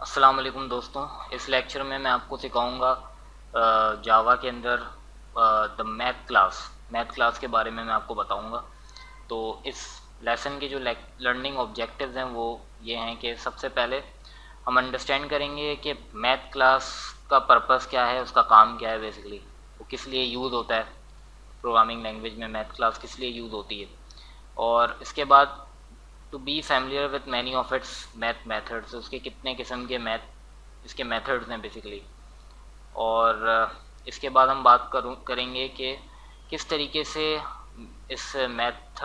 अस्सलाम वालेकुम दोस्तों। इस लेक्चर में मैं आपको सिखाऊंगा जावा के अंदर द मैथ क्लास के बारे में मैं आपको बताऊंगा। तो इस लेसन के जो लर्निंग ऑब्जेक्टिव्स हैं वो ये हैं कि सबसे पहले हम अंडरस्टैंड करेंगे कि मैथ क्लास का पर्पस क्या है, उसका काम क्या है, बेसिकली वो किस लिए यूज़ होता है। प्रोग्रामिंग लैंग्वेज में मैथ क्लास किस लिए यूज़ होती है, और इसके बाद to be familiar with many of its math methods, उसके कितने किस्म के मैथ इसके मेथड्स हैं बेसिकली। और इसके बाद हम बात करेंगे कि किस तरीके से इस मैथ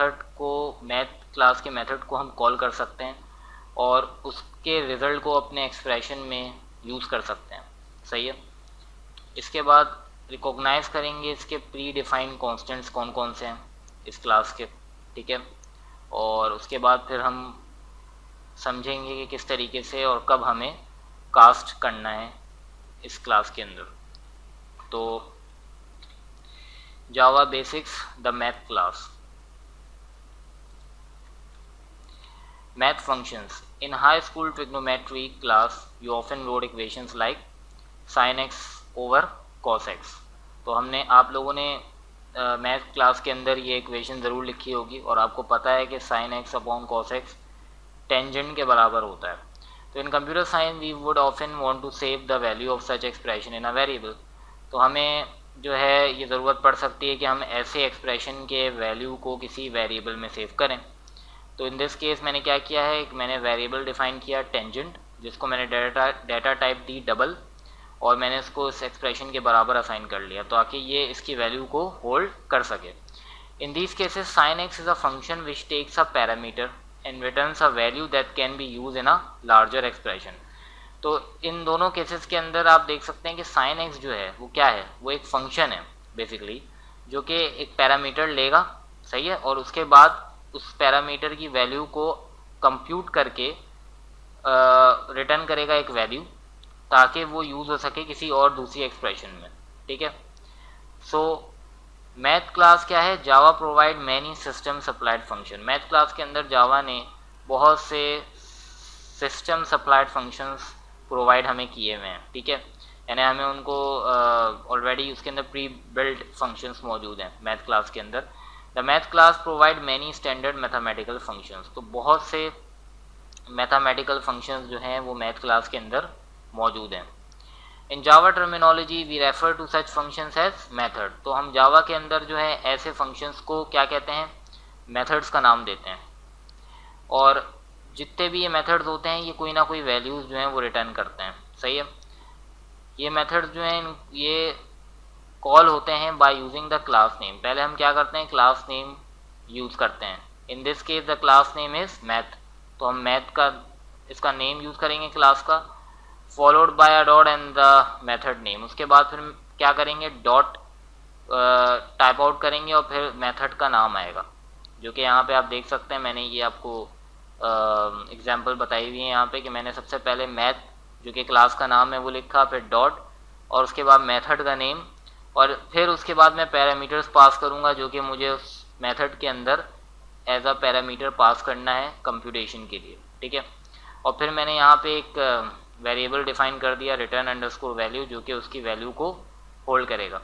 क्लास के मेथड को हम कॉल कर सकते हैं और उसके रिज़ल्ट को अपने एक्सप्रेशन में यूज़ कर सकते हैं। सही है। इसके बाद रिकॉग्नाइज करेंगे इसके प्री डिफाइंड कॉन्स्टेंट्स कौन कौन से हैं इस क्लास के। ठीक है। और उसके बाद फिर हम समझेंगे कि किस तरीके से और कब हमें कास्ट करना है इस क्लास के अंदर। तो Java basics the math class. Math functions in high school trigonometry class you often wrote equations like sine x over cos x. तो हमने आप लोगों ने मैथ क्लास के अंदर ये इक्वेशन ज़रूर लिखी होगी और आपको पता है कि sine x upon cos x tangent के बराबर होता है। तो in computer science we would often want to save the value of such expression in a variable. तो हमें जो है ये ज़रूरत पड़ सकती है कि हम ऐसे एक्सप्रेशन के वैल्यू को किसी वेरिएबल में सेव करें। तो इन दिस केस मैंने क्या किया है, मैंने वेरिएबल डिफाइन किया टेंजेंट, जिसको मैंने डाटा टाइप दी डबल, और मैंने इसको इस एक्सप्रेशन के बराबर असाइन कर लिया ताकि ये इसकी वैल्यू को होल्ड कर सके। In these cases sine x is a function which takes a parameter and returns a value that can be use in a larger expression. तो इन दोनों केसेस के अंदर आप देख सकते हैं कि साइन एक्स जो है वो क्या है, वो एक फंक्शन है बेसिकली, जो कि एक पैरामीटर लेगा। सही है। और उसके बाद उस पैरामीटर की वैल्यू को कंप्यूट करके रिटर्न करेगा एक वैल्यू, ताकि वो यूज़ हो सके किसी और दूसरी एक्सप्रेशन में। ठीक है। सो मैथ क्लास क्या है, Java provide many system supplied function. Math class के अंदर जावा ने बहुत से सिस्टम सप्लाइड फंक्शंस प्रोवाइड हमें किए हुए हैं। ठीक है। यानी हमें उनको ऑलरेडी उसके अंदर प्री बिल्ट फंक्शंस मौजूद हैं मैथ क्लास के अंदर। The math class provide many standard mathematical functions. तो बहुत से मैथमेटिकल फंक्शंस जो हैं वो मैथ क्लास के अंदर मौजूद हैं। In Java terminology we refer to such functions as method. तो हम जावा के अंदर जो है ऐसे फंक्शंस को क्या कहते हैं, मेथड्स का नाम देते हैं। और जितने भी ये मेथड्स होते हैं ये कोई ना कोई वैल्यूज़ जो हैं वो रिटर्न करते हैं। सही है। ये मेथड्स जो हैं ये कॉल होते हैं by using the class name. पहले हम क्या करते हैं, क्लास नेम यूज़ करते हैं। In this case the class name is math. तो हम मैथ का इसका नेम यूज़ करेंगे क्लास का, followed by a dot and the method name. उसके बाद फिर क्या करेंगे, डॉट टाइप आउट करेंगे और फिर मेथड का नाम आएगा, जो कि यहाँ पे आप देख सकते हैं। मैंने ये आपको एग्जांपल बताई हुई है यहाँ पे कि मैंने सबसे पहले मैथ जो कि क्लास का नाम है वो लिखा, फिर डॉट और उसके बाद मेथड का नेम, और फिर उसके बाद मैं पैरामीटर्स पास करूँगा जो कि मुझे उस मेथड के अंदर एज अ पैरामीटर पास करना है कंप्यूटेशन के लिए। ठीक है। और फिर मैंने यहाँ पे एक वेरिएबल डिफाइन कर दिया रिटर्न अंडरस्कोर वैल्यू, जो कि उसकी वैल्यू को होल्ड करेगा।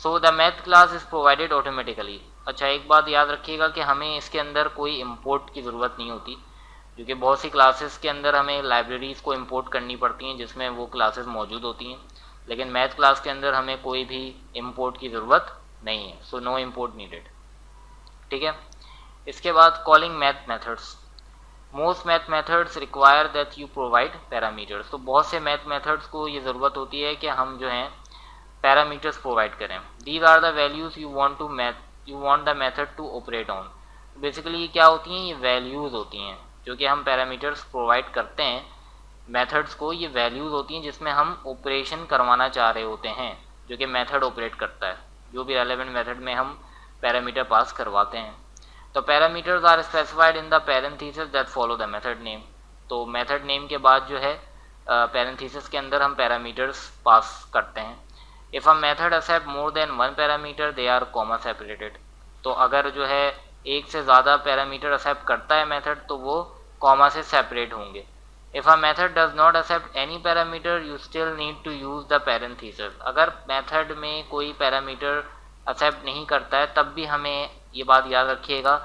So the math class is provided automatically. अच्छा, एक बात याद रखिएगा कि हमें इसके अंदर कोई इंपोर्ट की ज़रूरत नहीं होती, क्योंकि बहुत सी क्लासेस के अंदर हमें लाइब्रेरीज़ को इंपोर्ट करनी पड़ती हैं जिसमें वो क्लासेस मौजूद होती हैं, लेकिन मैथ क्लास के अंदर हमें कोई भी इंपोर्ट की ज़रूरत नहीं है। So no import needed. ठीक है। इसके बाद calling math methods. Most math methods require that you provide parameters. तो बहुत से मैथ मेथड्स को ये ज़रूरत होती है कि हम जो हैं पैरामीटर्स प्रोवाइड करें। These are the values you want the method to operate on. Basically ये क्या होती हैं, ये वैल्यूज़ होती हैं जो कि हम पैरामीटर्स प्रोवाइड करते हैं मेथड्स को। ये वैल्यूज़ होती हैं जिसमें हम ऑपरेशन करवाना चाह रहे होते हैं, जो कि मेथड ऑपरेट करता है। जो भी रेलेवेंट मेथड में हम पैरामीटर पास करवाते हैं। तो parameters are specified in the parenthesis that follow the method name. तो मेथड नेम के बाद जो है पैरेंथेसिस के अंदर हम पैरामीटर्स पास करते हैं। If a method accept more than one parameter they are comma separated. तो अगर जो है एक से ज़्यादा पैरामीटर एक्सेप्ट करता है मेथड तो वो कॉमा से सेपरेट होंगे। If a method does not accept any parameter, you still need to use the parenthesis. अगर मेथड में कोई पैरामीटर एक्सेप्ट नहीं करता है तब भी हमें ये बात याद रखिएगा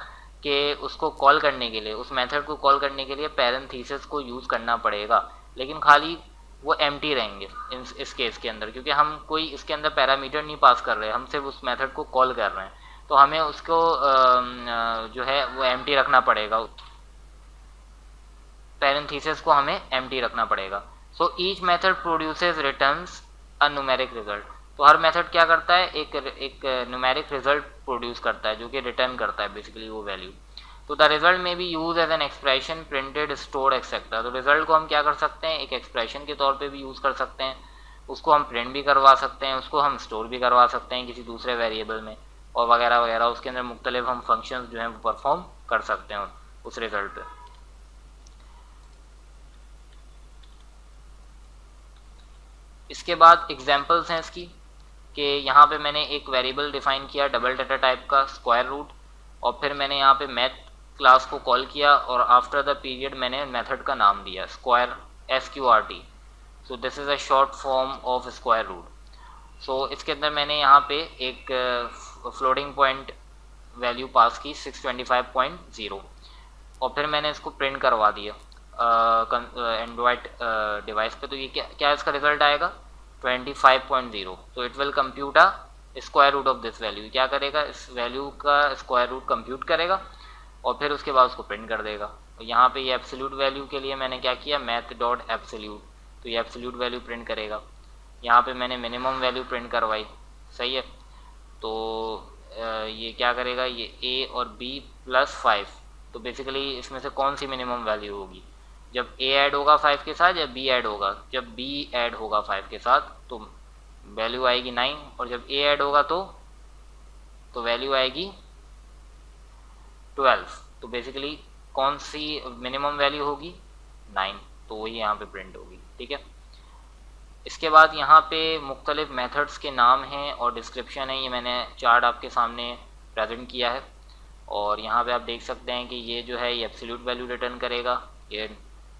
कि उसको कॉल करने के लिए, उस मेथड को कॉल करने के लिए पैरेंथेसिस को यूज़ करना पड़ेगा, लेकिन खाली वो एम्प्टी रहेंगे इस केस के अंदर, क्योंकि हम कोई इसके अंदर पैरामीटर नहीं पास कर रहे, हम सिर्फ उस मेथड को कॉल कर रहे हैं, तो हमें उसको जो है वो एम्प्टी रखना पड़ेगा, पैरेंथेसिस को हमें एम्प्टी रखना पड़ेगा। So each method produces returns अ न्यूमेरिक रिजल्ट। तो हर मेथड क्या करता है, एक न्यूमेरिक रिजल्ट प्रोड्यूस करता है जो कि रिटर्न करता है बेसिकली वो वैल्यू। तो द रिजल्ट में be use as an expression, printed, stored etcetera. तो रिजल्ट को हम क्या कर सकते हैं, एक एक्सप्रेशन के तौर पे भी यूज़ कर सकते हैं, उसको हम प्रिंट भी करवा सकते हैं, उसको हम स्टोर भी करवा सकते हैं किसी दूसरे वेरिएबल में, और वगैरह वगैरह, उसके अंदर मुख्तलिफ हम फंक्शंस जो हैं वो परफॉर्म कर सकते हैं उस रिजल्ट पे। इसके बाद एग्जांपल्स हैं इसकी, कि यहाँ पे मैंने एक वेरिएबल डिफाइन किया डबल डाटा टाइप का स्क्वायर रूट, और फिर मैंने यहाँ पे मैथ क्लास को कॉल किया और आफ्टर द पीरियड मैंने मेथड का नाम दिया square SQRT। So this is a short form of square root. So इसके अंदर मैंने यहाँ पे एक फ्लोटिंग पॉइंट वैल्यू पास की 625.0, और फिर मैंने इसको प्रिंट करवा दिया एंड्रॉयड डिवाइस पे। तो ये क्या इसका रिजल्ट आएगा 25.0। तो it will compute a square root of this value, क्या करेगा, इस वैल्यू का स्क्वायर रूट कंप्यूट करेगा और फिर उसके बाद उसको प्रिंट कर देगा। तो यहाँ पे ये एब्सोल्यूट वैल्यू के लिए मैंने क्या किया, मैथ डॉट एब्सोल्यूट, तो ये एब्सोल्यूट वैल्यू प्रिंट करेगा। यहाँ पे मैंने मिनिमम वैल्यू प्रिंट करवाई, सही है। तो ये क्या करेगा, ये a और b + 5, तो बेसिकली इसमें से कौन सी मिनिमम वैल्यू होगी, जब a ऐड होगा 5 के साथ या b ऐड होगा, जब b ऐड होगा 5 के साथ तो वैल्यू आएगी 9, और जब a ऐड होगा तो वैल्यू आएगी 12। तो बेसिकली कौन सी मिनिमम वैल्यू होगी 9, तो वही यहाँ पे प्रिंट होगी, ठीक है। इसके बाद यहाँ पे मुख्तलिफ मेथड्स के नाम हैं और डिस्क्रिप्शन है, ये मैंने चार्ट आपके सामने प्रेजेंट किया है, और यहाँ पे आप देख सकते हैं कि ये जो है ये एब्सोल्यूट वैल्यू रिटर्न करेगा, ये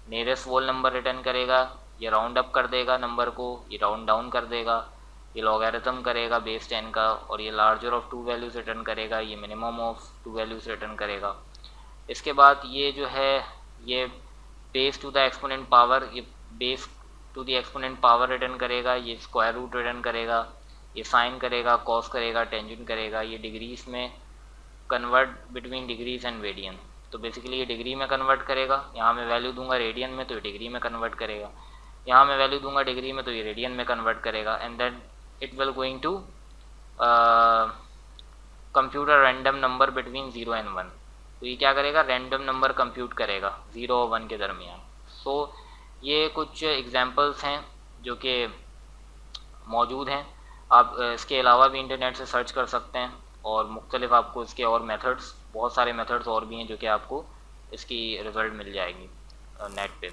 नियरेस्ट होल नंबर रिटर्न करेगा, ये राउंड अप कर देगा नंबर को, ये राउंड डाउन कर देगा, ये लॉगरिथम करेगा बेस 10 का, और ये लार्जर ऑफ 2 वैल्यूज रिटर्न करेगा, ये मिनिमम ऑफ 2 वैल्यूज रिटर्न करेगा। इसके बाद ये जो है ये base to the exponent power, ये base to the exponent power return करेगा, ये स्क्वायर रूट रिटर्न करेगा, ये साइन करेगा, कॉस करेगा, टेंजेंट करेगा, ये डिग्रीज में convert between degrees and radian, तो बेसिकली ये डिग्री में कन्वर्ट करेगा, यहाँ मैं वैल्यू दूंगा रेडियन में तो ये डिग्री में कन्वर्ट करेगा, यहाँ मैं वैल्यू दूंगा डिग्री में तो ये रेडियन में कन्वर्ट करेगा, and then it will going to computer random number between 0 and 1। तो ये क्या करेगा, रैंडम नंबर कंप्यूट करेगा 0 और 1 के दरमियान। सो ये कुछ एग्जांपल्स हैं जो कि मौजूद हैं, आप इसके अलावा भी इंटरनेट से सर्च कर सकते हैं, और मुख्तलिफ आपको इसके और मेथड्स, बहुत सारे मेथड्स और भी हैं जो कि आपको इसकी रिज़ल्ट मिल जाएगी नेट पे।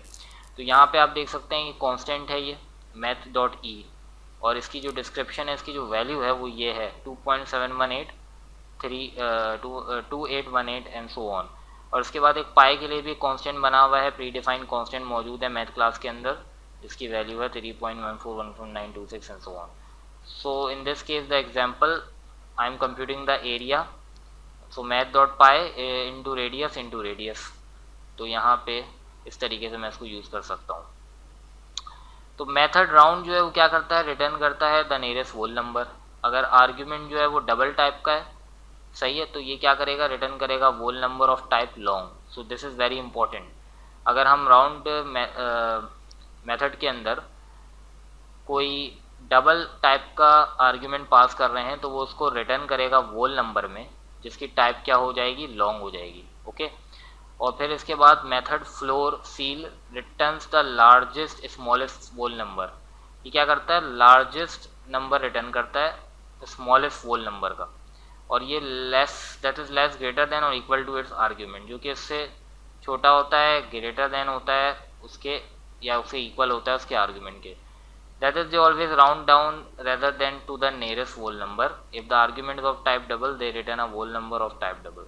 तो यहाँ पे आप देख सकते हैं कि कांस्टेंट है ये math.e, और इसकी जो डिस्क्रिप्शन है, इसकी जो वैल्यू है वो ये है 2.718 एंड सो ऑन। और इसके बाद एक पाई के लिए भी कांस्टेंट बना हुआ है, प्री डिफाइंड कांस्टेंट मौजूद है मैथ क्लास के अंदर, जिसकी वैल्यू है 3.141496 and so on. So in this case the example I am computing the area, so math.py into radius, तो यहाँ पे इस तरीके से मैं इसको यूज़ कर सकता हूँ। तो मेथड राउंड जो है वो क्या करता है, रिटर्न करता है द नियरेस्ट होल नंबर। अगर आर्ग्यूमेंट जो है वो डबल टाइप का है, सही है, तो ये क्या करेगा, रिटर्न करेगा whole number of type long. So this is very important. अगर हम राउंड मेथड के अंदर कोई डबल टाइप का आर्ग्यूमेंट पास कर रहे हैं तो वो उसको रिटर्न करेगा होल नंबर में, जिसकी टाइप क्या हो जाएगी, लॉन्ग हो जाएगी, ओके। और फिर इसके बाद method floor ceil returns the largest smallest whole number. ये क्या करता है, लार्जेस्ट नंबर रिटर्न करता है स्मॉलेस्ट होल नंबर का, और ये less that is less greater than और इक्वल टू इट्स आर्ग्यूमेंट, जो कि इससे छोटा होता है, ग्रेटर देन होता है उसके, या उससे इक्वल होता है उसके आर्ग्यूमेंट के। That is they always round down rather than to the nearest whole number. If the argument is of type double they return a whole number of type double.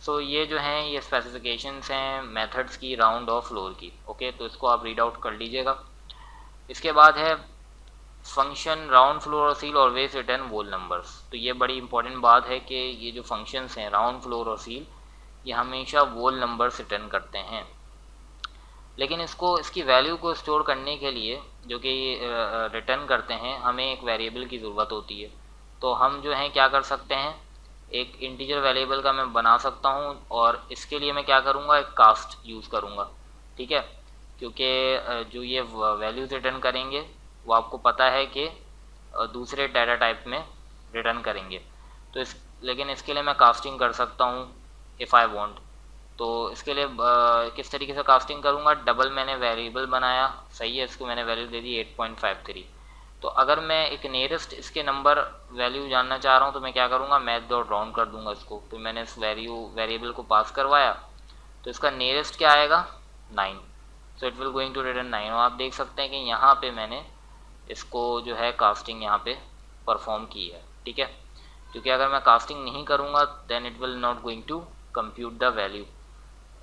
So ये जो हैं ये specifications हैं methods की round और floor की। Okay, तो इसको आप रीड आउट कर लीजिएगा। इसके बाद है फंक्शन राउंड, फ्लोर और सील ऑलवेज रिटर्न वोल नंबर्स। तो ये बड़ी इंपॉर्टेंट बात है कि ये जो फंक्शंस हैं राउंड, फ्लोर और सील, ये हमेशा वोल नंबर्स रिटर्न करते हैं। लेकिन इसको इसकी वैल्यू को स्टोर करने के लिए जो कि रिटर्न करते हैं, हमें एक वेरिएबल की ज़रूरत होती है। तो हम जो हैं क्या कर सकते हैं, एक इंटीजर वेरिएबल का मैं बना सकता हूँ, और इसके लिए मैं क्या करूँगा, एक कास्ट यूज़ करूँगा। ठीक है, क्योंकि जो ये वैल्यूज़ रिटर्न करेंगे वो आपको पता है कि दूसरे डाटा टाइप में रिटर्न करेंगे। तो लेकिन इसके लिए मैं कास्टिंग कर सकता हूँ इफ़ आई वांट। तो इसके लिए किस तरीके से कास्टिंग करूँगा, डबल मैंने वेरिएबल बनाया, सही है, इसको मैंने वैल्यू दे दी 8.53। तो अगर मैं एक नियरेस्ट इसके नंबर वैल्यू जानना चाह रहा हूँ तो मैं क्या करूँगा, मैथ डॉट राउंड कर दूंगा इसको। तो मैंने इस वेरिएबल को पास करवाया, तो इसका नियरेस्ट क्या आएगा, 9। So it will going to return 9। और आप देख सकते हैं कि यहाँ पे मैंने इसको जो है कास्टिंग यहाँ पे परफॉर्म की है। ठीक है, क्योंकि अगर मैं कास्टिंग नहीं करूँगा then it will not going to compute the value,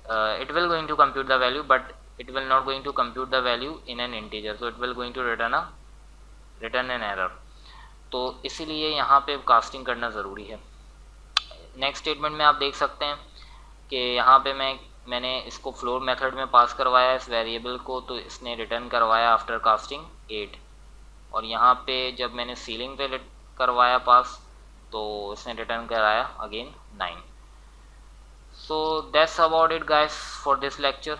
it will going to compute the value but it will not going to compute the value in an integer, so it will going to return an error। तो इसीलिए यहाँ पे casting करना ज़रूरी है। Next statement में आप देख सकते हैं कि यहाँ पे मैंने इसको फ्लोर मेथड में पास करवाया इस वेरिएबल को, तो इसने रिटर्न करवाया आफ्टर कास्टिंग 8। और यहाँ पे जब मैंने सीलिंग पे करवाया पास तो इसने रिटर्न कराया again 9। So that's about it guys for this lecture.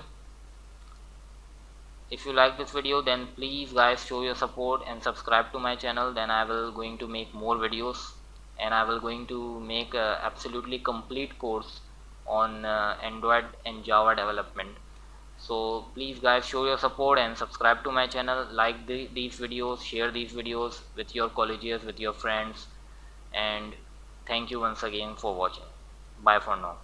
If you like this video then please guys show your support and subscribe to my channel, then I will going to make more videos and I will going to make a absolutely complete course on Android and Java development. So please guys show your support and subscribe to my channel, like these videos, share these videos with your colleagues, with your friends, and thank you once again for watching. Bye for now.